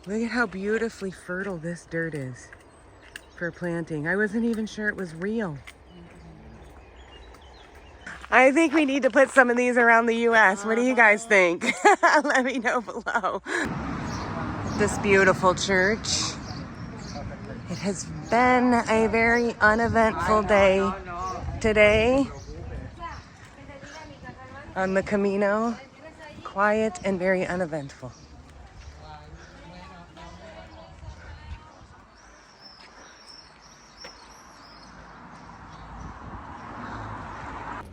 Look at how beautifully fertile this dirt is for planting. I wasn't even sure it was real. I think we need to put some of these around the U.S. What do you guys think? Let me know below. This beautiful church. It has been a very uneventful day today on the Camino. Quiet and very uneventful.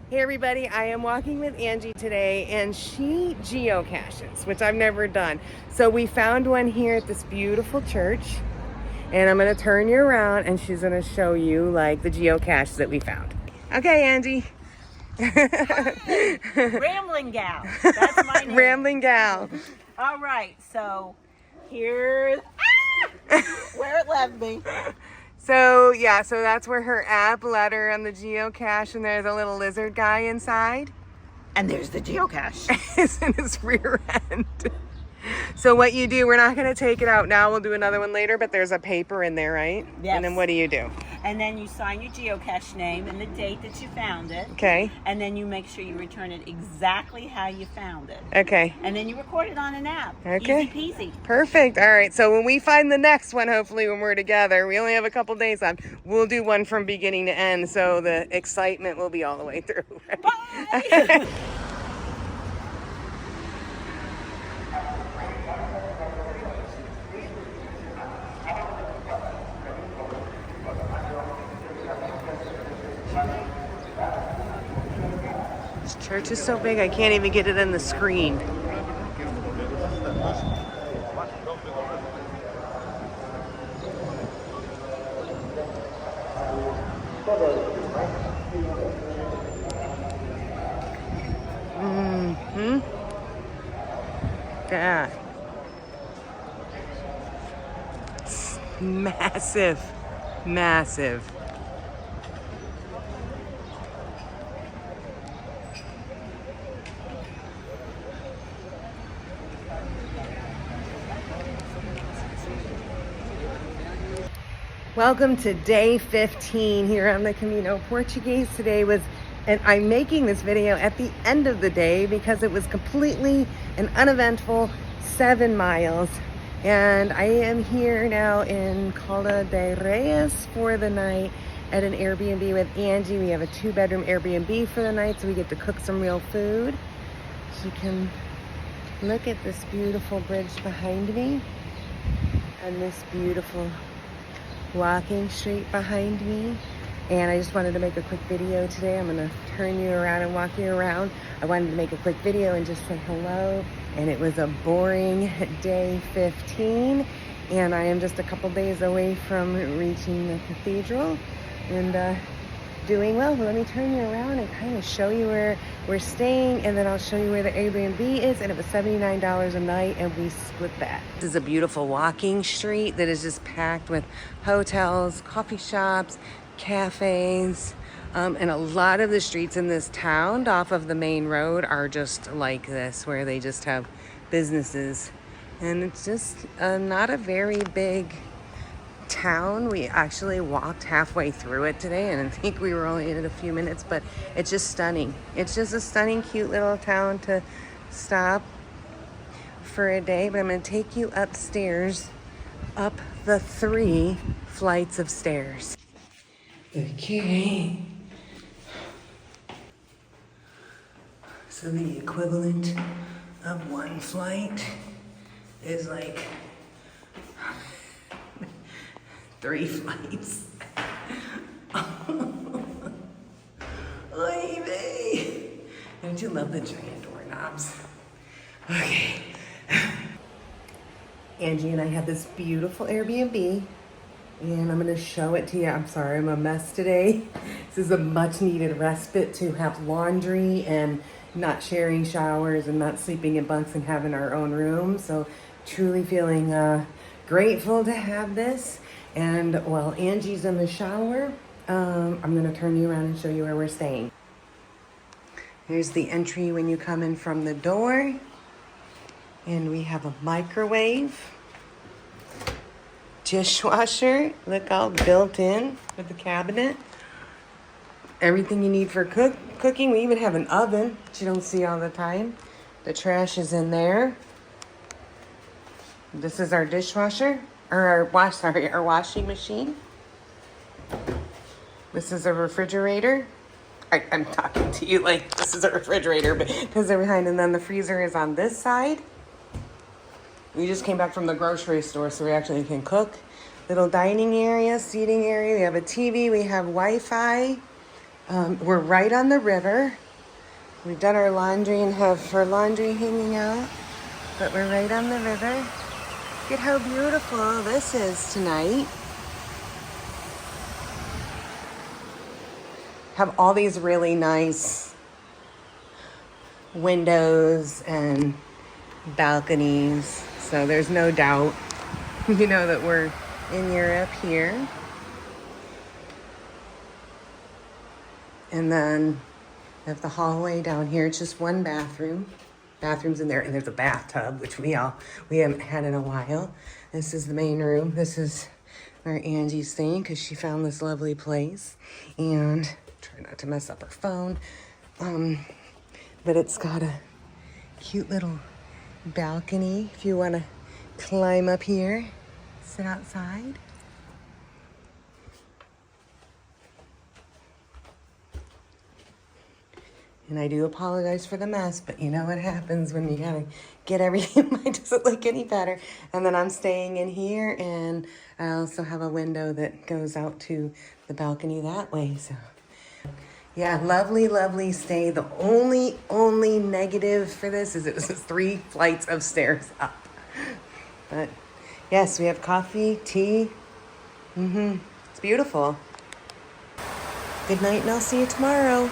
Hey everybody, I am walking with Angie today and she geocaches, which I've never done. So we found one here at this beautiful church and I'm gonna turn you around and she's gonna show you like the geocache that we found. Okay, Angie. Hi. Rambling Gal, that's my name. Rambling Gal. All right, so here's where it led me. So yeah, so that's where her app led her on the geocache, and there's a little lizard guy inside. And there's the geocache. It's in his rear end. So what you do, we're not going to take it out now, we'll do another one later, but there's a paper in there, right? Yes. And then what do? And then you sign your geocache name and the date that you found it. Okay. And then you make sure you return it exactly how you found it. Okay. And then you record it on an app. Okay. Easy peasy. Perfect. All right. So when we find the next one, hopefully when we're together, we only have a couple days left, we'll do one from beginning to end. So the excitement will be all the way through. Right? Bye! This church is so big, I can't even get it in the screen. That. It's massive, massive. Welcome to day 15 here on the Camino Portuguese. Today was, and I'm making this video at the end of the day because it was completely an uneventful 7 miles. And I am here now in Caldas de Reis for the night at an Airbnb with Angie. We have a 2-bedroom Airbnb for the night, so we get to cook some real food. So you can look at this beautiful bridge behind me and this beautiful walking street behind me. And I just wanted to make a quick video today. I'm gonna turn you around and walk you around. I wanted to make a quick video and just say hello. And it was a boring day 15. And I am just a couple days away from reaching the cathedral and doing well. But let me turn you around and kind of show you where we're staying, and then I'll show you where the Airbnb is. And it was $79 a night and we split that. This is a beautiful walking street that is just packed with hotels, coffee shops, cafes, and a lot of the streets in this town off of the main road are just like this, where they just have businesses. And it's just not a very big town. We actually walked halfway through it today, and I think we were only in it a few minutes, but it's just stunning. It's just a stunning, cute little town to stop for a day. But I'm going to take you upstairs, up the 3 flights of stairs. Okay. So the equivalent of 1 flight is like 3 flights. Oy vey. Don't you love the giant doorknobs? Okay. Angie and I have this beautiful Airbnb, and I'm gonna show it to you. I'm sorry, I'm a mess today. This is a much needed respite to have laundry and not sharing showers and not sleeping in bunks and having our own room. So truly feeling grateful to have this. And while Angie's in the shower, I'm gonna turn you around and show you where we're staying. Here's the entry when you come in from the door. And we have a microwave. dishwasher. Look, all built in with the cabinet. Everything you need for cooking. We even have an oven that you don't see all the time. The trash is in there. This is our dishwasher, or our washing machine. This is a refrigerator. I'm talking to you like this is a refrigerator, but because they're behind, and then the freezer is on this side. We just came back from the grocery store, so we actually can cook. Little dining area, seating area. We have a TV. We have Wi-Fi. We're right on the river. We've done our laundry and have our laundry hanging out, but we're right on the river. Look at how beautiful this is tonight. Have all these really nice windows and balconies, so there's no doubt, you know, that we're in Europe here. And then we have the hallway down here. It's just one bathroom. Bathroom's in there, and there's a bathtub, which we haven't had in a while. This is the main room. This is where Angie's staying because she found this lovely place. And try not to mess up her phone. But it's got a cute little balcony if you want to climb up here, sit outside. And I do apologize for the mess, but you know what happens when you gotta get everything. Mine doesn't look any better. And then I'm staying in here, and I also have a window that goes out to the balcony that way. So yeah, lovely, lovely stay. The only negative for this is it was 3 flights of stairs up. But yes, we have coffee, tea. It's beautiful. Good night, and I'll see you tomorrow.